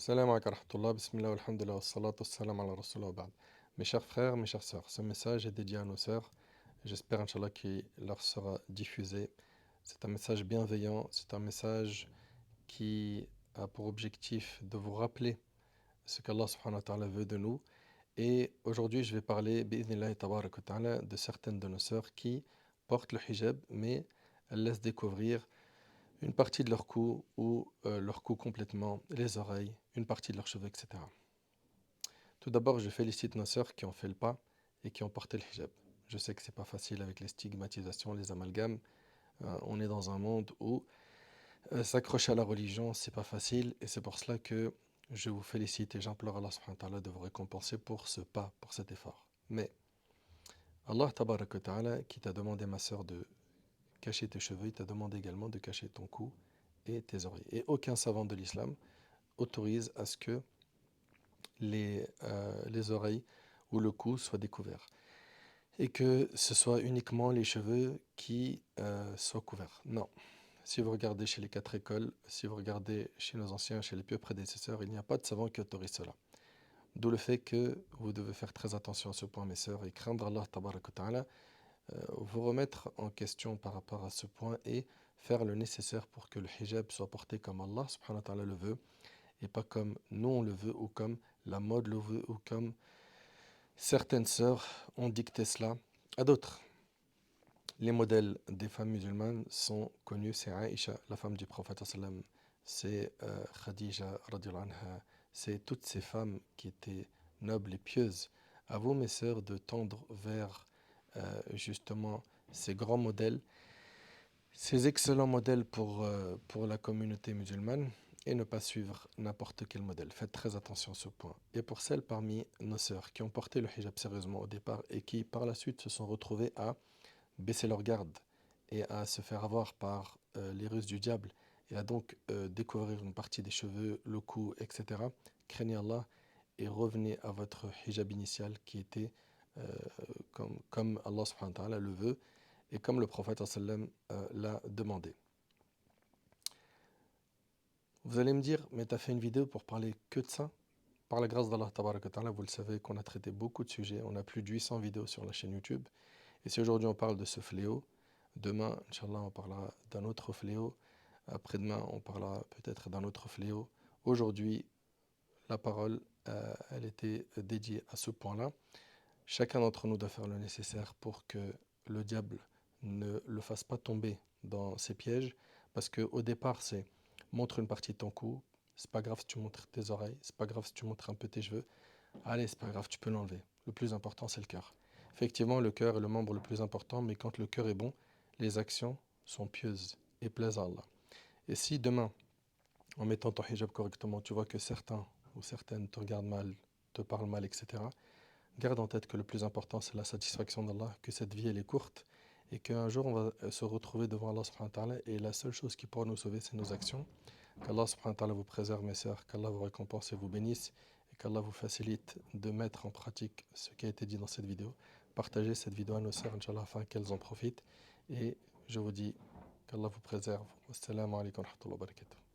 Salam alaikum wa rahmatullah, bismillah, alhamdulillah, wa salatu wa salam ala rasulullah wa ba'd. Mes chers frères, mes chères sœurs, ce message est dédié à nos sœurs. J'espère, Inch'Allah, qu'il leur sera diffusé. C'est un message bienveillant, c'est un message qui a pour objectif de vous rappeler ce qu'Allah subhanahu wa ta'ala veut de nous. Et aujourd'hui, je vais parler, bi'idhnillahi tabarak wa ta'ala, de certaines de nos sœurs qui portent le hijab, mais elles laissent découvrir une partie de leur cou ou leur cou complètement, les oreilles, une partie de leurs cheveux, etc. Tout d'abord, je félicite nos sœurs qui ont fait le pas et qui ont porté le hijab. Je sais que c'est pas facile avec les stigmatisations, les amalgames. On est dans un monde où s'accrocher à la religion, c'est pas facile et c'est pour cela que je vous félicite et j'implore Allah subhanahu wa ta'ala de vous récompenser pour ce pas, pour cet effort. Mais Allah tabarak wa ta'ala qui t'a demandé, ma sœur, de cacher tes cheveux, il t'a demandé également de cacher ton cou et tes oreilles. Et aucun savant de l'islam autorise à ce que les oreilles ou le cou soient découverts. Et que ce soit uniquement les cheveux qui soient couverts. Non. Si vous regardez chez les 4 écoles, si vous regardez chez nos anciens, chez les pieux prédécesseurs, il n'y a pas de savant qui autorise cela. D'où le fait que vous devez faire très attention à ce point, mes sœurs, et craindre Allah tabarak wa ta'ala, vous remettre en question par rapport à ce point et faire le nécessaire pour que le hijab soit porté comme Allah subhanahu wa ta'ala le veut et pas comme nous on le veut ou comme la mode le veut ou comme certaines sœurs ont dicté cela à d'autres. Les modèles des femmes musulmanes sont connus, c'est Aïcha, la femme du prophète sallam, c'est Khadija radiallahu anha, c'est toutes ces femmes qui étaient nobles et pieuses. À vous, mes sœurs, de tendre vers justement ces grands modèles, ces excellents modèles pour la communauté musulmane et ne pas suivre n'importe quel modèle. Faites très attention à ce point. Et pour celles parmi nos sœurs qui ont porté le hijab sérieusement au départ et qui par la suite se sont retrouvées à baisser leur garde et à se faire avoir par les ruses du diable et à donc découvrir une partie des cheveux, le cou, etc. Craignez Allah et revenez à votre hijab initial qui était comme Allah subhanahu wa ta'ala le veut et comme le prophète sallam l'a demandé. Vous allez me dire, mais tu as fait une vidéo pour parler que de ça? Par la grâce d'Allah tabaraka wa ta'ala, vous le savez qu'on a traité beaucoup de sujets, on a plus de 800 vidéos sur la chaîne YouTube. Et si aujourd'hui on parle de ce fléau, demain, Inch'Allah, on parlera d'un autre fléau, après-demain, on parlera peut-être d'un autre fléau. Aujourd'hui, la parole, elle était dédiée à ce point-là. Chacun d'entre nous doit faire le nécessaire pour que le diable ne le fasse pas tomber dans ses pièges, parce qu'au départ, c'est montre une partie de ton cou, c'est pas grave si tu montres tes oreilles, c'est pas grave si tu montres un peu tes cheveux, allez, c'est pas grave, tu peux l'enlever. Le plus important, c'est le cœur. Effectivement, le cœur est le membre le plus important, mais quand le cœur est bon, les actions sont pieuses et plaisent à Allah. Et si demain, en mettant ton hijab correctement, tu vois que certains ou certaines te regardent mal, te parlent mal, etc., garde en tête que le plus important, c'est la satisfaction d'Allah, que cette vie, elle est courte et qu'un jour, on va se retrouver devant Allah subhanahu wa ta'ala et la seule chose qui pourra nous sauver, c'est nos actions. Qu'Allah subhanahu wa ta'ala vous préserve, mes sœurs, qu'Allah vous récompense et vous bénisse et qu'Allah vous facilite de mettre en pratique ce qui a été dit dans cette vidéo. Partagez cette vidéo à nos sœurs, Inch'Allah, afin qu'elles en profitent. Et je vous dis qu'Allah vous préserve. Wassalamu alaikum wa rahmatullahi wa barakatuh.